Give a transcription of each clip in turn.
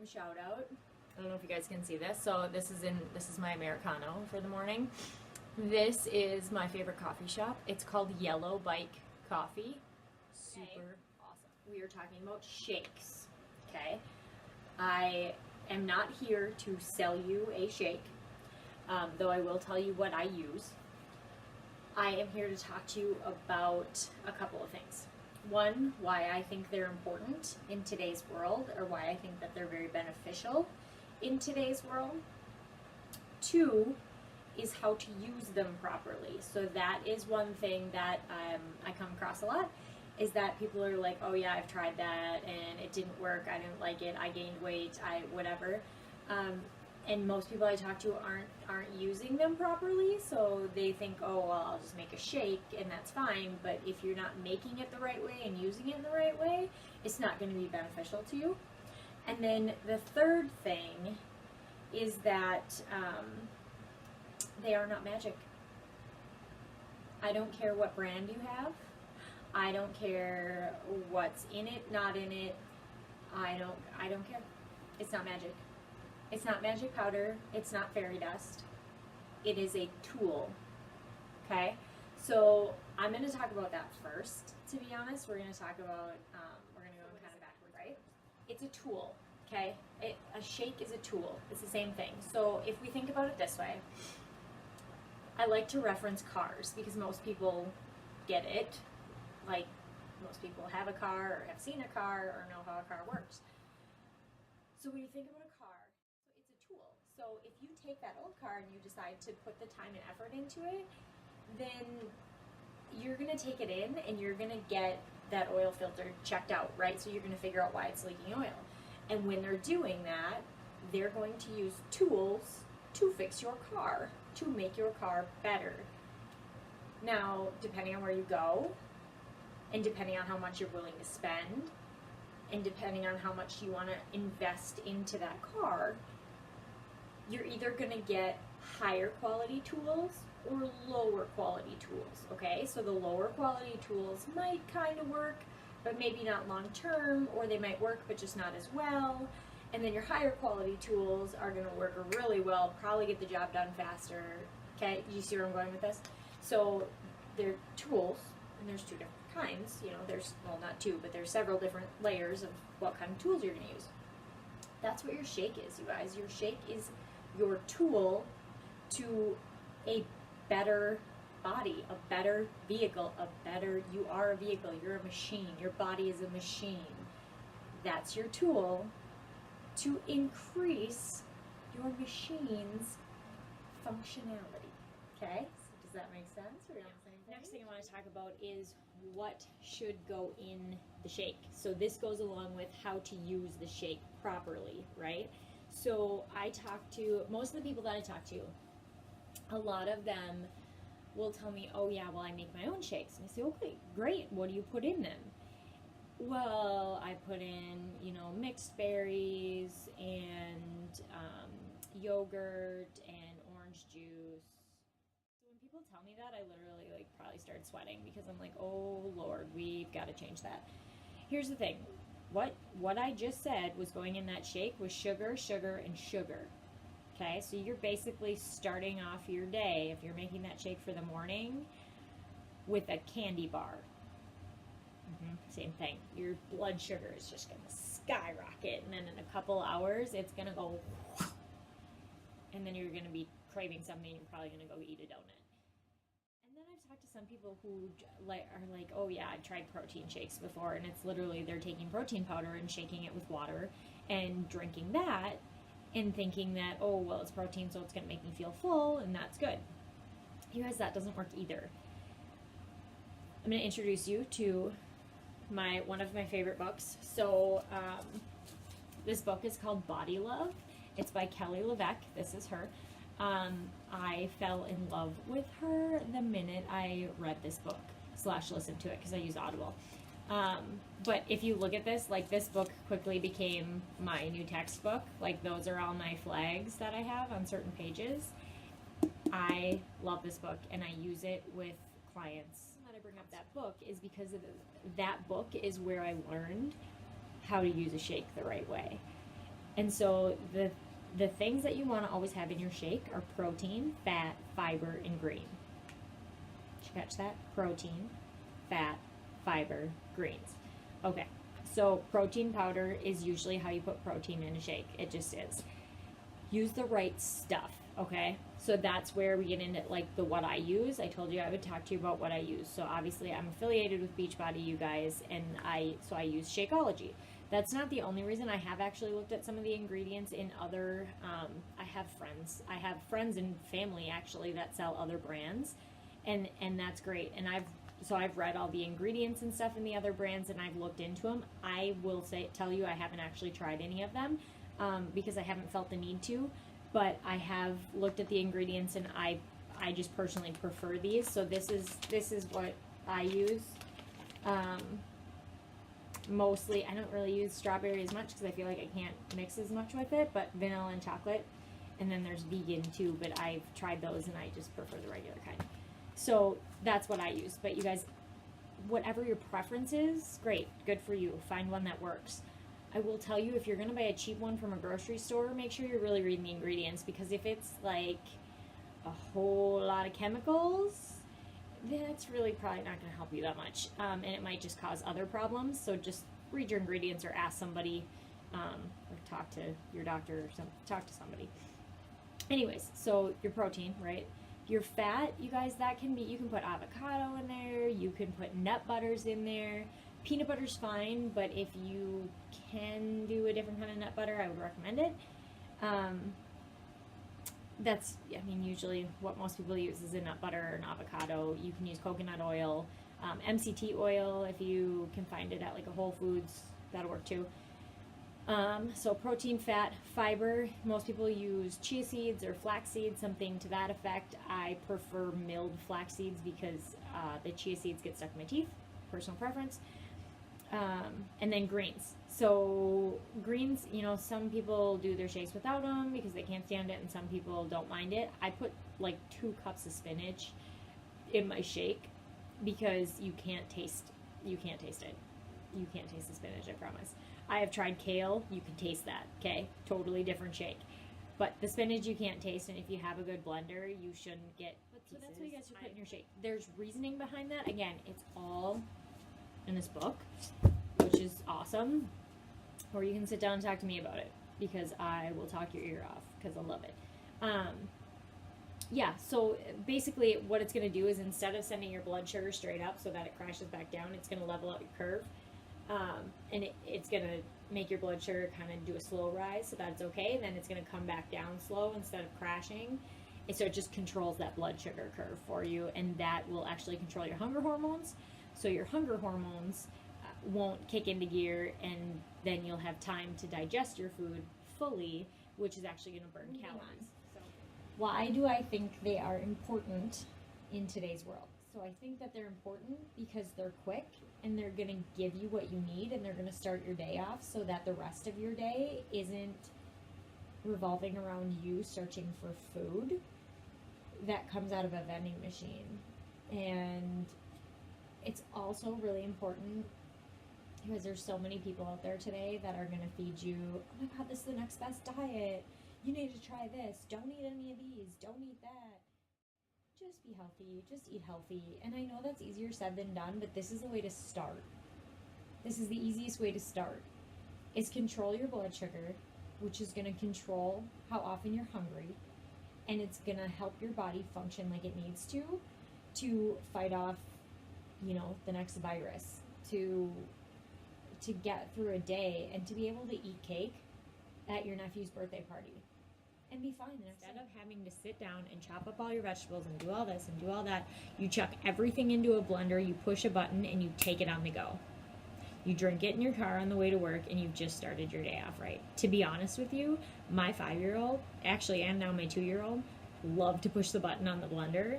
random shout out. I don't know if you guys can see this. So this is my Americano for the morning. This is my favorite coffee shop. It's called Yellow Bike Coffee. Super awesome. We are talking about shakes. Okay. I am not here to sell you a shake, though I will tell you what I use. I am here to talk to you about a couple of things. One, why I think they're important in today's world, or why I think that they're very beneficial in today's world. Two is how to use them properly. So that is one thing that I come across a lot, is that people are like, oh yeah, I've tried that and it didn't work, I didn't like it, I gained weight, whatever. And most people I talk to aren't using them properly, so they think, oh well, I'll just make a shake and that's fine. But if you're not making it the right way and using it in the right way, it's not going to be beneficial to you. And then the third thing is that they are not magic. I don't care what brand you have. I don't care what's in it, not in it. I don't care. It's not magic. It's not magic powder. It's not fairy dust. It is a tool. Okay? So I'm going to talk about that first, to be honest. We're going to talk about, we're going to go kind of backwards, right? It's a tool. Okay? A shake is a tool. It's the same thing. So if we think about it this way, I like to reference cars because most people get it. Like, most people have a car or have seen a car or know how a car works. So when you think about a car, it's a tool. So if you take that old car and you decide to put the time and effort into it, then you're going to take it in and you're going to get that oil filter checked out, right? So you're going to figure out why it's leaking oil. And when they're doing that, they're going to use tools to fix your car, to make your car better. Now, depending on where you go, and depending on how much you're willing to spend, and depending on how much you want to invest into that car, you're either going to get higher quality tools or lower quality tools, okay? So the lower quality tools might kind of work, but maybe not long term, or they might work but just not as well. And then your higher quality tools are going to work really well, probably get the job done faster, okay? You see where I'm going with this? So they're tools, and there's two different kinds, you know, there's, well, not two, but there's several different layers of what kind of tools you're going to use. That's what your shake is, you guys. Your shake is your tool to a better body, a better vehicle, you are a vehicle, you're a machine, your body is a machine. That's your tool to increase your machine's functionality, okay? So does that make sense? Or next thing I want to talk about is what should go in the shake. So this goes along with how to use the shake properly, right? So I talk to, most of the people that I talk to, a lot of them will tell me, oh yeah, well I make my own shakes. And I say, okay, great, what do you put in them? Well, I put in, you know, mixed berries and yogurt and orange juice. When people tell me that, I literally like probably start sweating because I'm like, oh Lord, we've got to change that. Here's the thing. What I just said was going in that shake was sugar, sugar, and sugar. Okay, so you're basically starting off your day, if you're making that shake for the morning, with a candy bar. Same thing. Your blood sugar is just going to skyrocket, and then in a couple hours, it's going to go, and then you're going to be craving something, you're probably going to go eat a donut. And then I've talked to some people who are like, oh yeah, I've tried protein shakes before, and it's literally they're taking protein powder and shaking it with water and drinking that and thinking that, oh, well, it's protein, so it's going to make me feel full, and that's good. You guys, that doesn't work either. I'm going to introduce you to one of my favorite books. So this book is called Body Love. It's by Kelly Levesque. This is her. I fell in love with her the minute I read this book / listened to it because I use Audible. But if you look at this, like this book quickly became my new textbook. Like those are all my flags that I have on certain pages. I love this book and I use it with clients. That I bring up that book is because that book is where I learned how to use a shake the right way. And so the things that you want to always have in your shake are protein, fat, fiber, and green. Did you catch that? Protein, fat, fiber, greens. Okay, so protein powder is usually how you put protein in a shake. It just is. Use the right stuff, okay? So that's where we get into like the what I use. I told you I would talk to you about what I use. So obviously I'm affiliated with Beachbody, you guys, and I use Shakeology. That's not the only reason. I have actually looked at some of the ingredients in other, I have friends and family actually that sell other brands, and that's great. And I've read all the ingredients and stuff in the other brands, and I've looked into them. I will tell you I haven't actually tried any of them, because I haven't felt the need to, but I have looked at the ingredients, and I just personally prefer these. So this is what I use. Mostly, I don't really use strawberry as much because I feel like I can't mix as much with it, but vanilla and chocolate. And then there's vegan too, but I've tried those and I just prefer the regular kind. So that's what I use. But you guys, whatever your preference is, great, good for you. Find one that works. I will tell you, if you're going to buy a cheap one from a grocery store, make sure you're really reading the ingredients, because if it's like a whole lot of chemicals, that's really probably not going to help you that much, and it might just cause other problems. So just read your ingredients, or ask somebody, or talk to your doctor, or talk to somebody. Anyways, so your protein, right? Your fat, you guys, that can be, you can put avocado in there, you can put nut butters in there. Peanut butter's fine, but if you can do a different kind of nut butter, I would recommend it. That's, I mean, usually what most people use is a nut butter or an avocado. You can use coconut oil, MCT oil if you can find it at like a Whole Foods, that'll work too. So protein, fat, fiber. Most people use chia seeds or flax seeds, something to that effect. I prefer milled flax seeds because the chia seeds get stuck in my teeth, personal preference. And then greens. So greens, you know, some people do their shakes without them because they can't stand it, and some people don't mind it. I put like 2 cups of spinach in my shake because you can't taste it. You can't taste the spinach, I promise. I have tried kale, you can taste that, okay? Totally different shake. But the spinach you can't taste, and if you have a good blender, you shouldn't get pieces. So that's what you guys should put in your shake. There's reasoning behind that. Again, it's all in this book, which is awesome. Or you can sit down and talk to me about it, because I will talk your ear off because I love it. Yeah, so basically what it's going to do is, instead of sending your blood sugar straight up so that it crashes back down, it's going to level out your curve. And it's going to make your blood sugar kind of do a slow rise so that it's okay. And then it's going to come back down slow instead of crashing. And so it just controls that blood sugar curve for you, and that will actually control your hunger hormones. So your hunger hormones won't kick into gear, and then you'll have time to digest your food fully, which is actually going to burn calories. So, why do I think they are important in today's world? So I think that they're important because they're quick, and they're going to give you what you need, and they're going to start your day off so that the rest of your day isn't revolving around you searching for food that comes out of a vending machine. And it's also really important because there's so many people out there today that are going to feed you, oh my God, this is the next best diet. You need to try this. Don't eat any of these. Don't eat that. Just be healthy. Just eat healthy. And I know that's easier said than done, but this is the way to start. This is the easiest way to start. Is control your blood sugar, which is going to control how often you're hungry. And it's going to help your body function like it needs to fight off, you know, the next virus, to get through a day, and to be able to eat cake at your nephew's birthday party and be fine the next day. Instead of having to sit down and chop up all your vegetables and do all this and do all that, you chuck everything into a blender, you push a button, and you take it on the go. You drink it in your car on the way to work, and you've just started your day off right. To be honest with you, my 5-year-old, actually, and now my 2-year-old, love to push the button on the blender.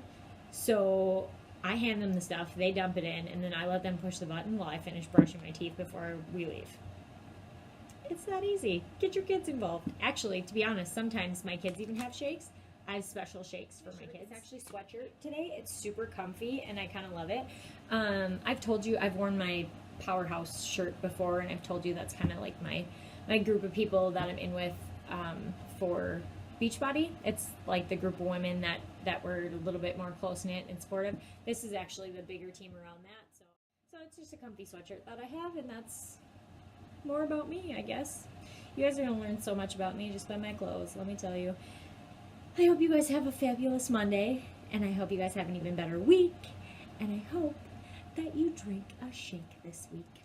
So I hand them the stuff, they dump it in, and then I let them push the button while I finish brushing my teeth before we leave. It's that easy. Get your kids involved. Actually, to be honest, sometimes my kids even have shakes. I have special shakes for my kids. It's actually sweatshirt today. It's super comfy, and I kind of love it. I've told you I've worn my Powerhouse shirt before, and I've told you that's kind of like my group of people that I'm in with for Beachbody. It's like the group of women that were a little bit more close-knit and supportive. This is actually the bigger team around that. So it's just a comfy sweatshirt that I have, and that's more about me, I guess. You guys are going to learn so much about me just by my clothes, let me tell you. I hope you guys have a fabulous Monday, and I hope you guys have an even better week, and I hope that you drink a shake this week.